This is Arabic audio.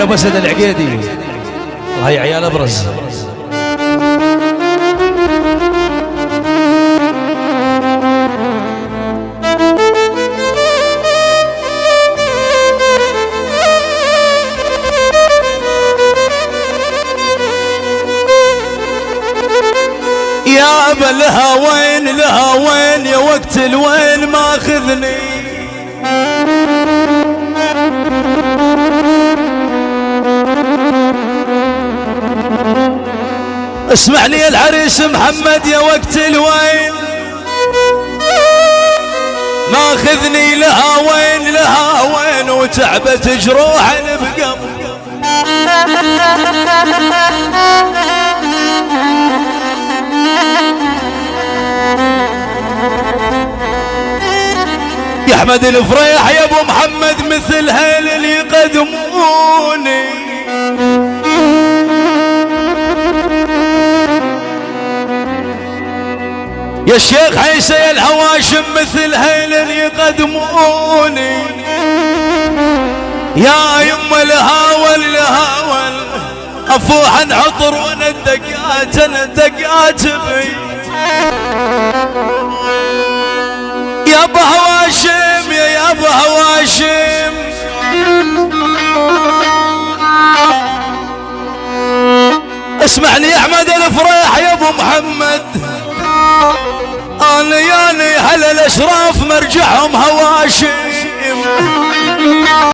ابو اسد العقيدي وهي عيال ابرز. يا بالهوين الهوين يا وقت الوين ماخذني، اسمع لي العريس محمد يا وقت الوين ماخذني، لهوين لهوين وتعبت جروح البقم. يا احمد الفريح يا ابو محمد مثل هيل اللي يقدموني، يا الشيخ عيسى يا الهواشم مثل هيل اللي يقدموني، يا يما الهاول الهاول افوح عن عطر وانا الدقات انا الدقات بي، يا ابو هواشم يا ابو هواشم اسمع لي يا احمد الفريح يا ابو محمد، انا ياني هل الاشراف مرجعهم هواشم.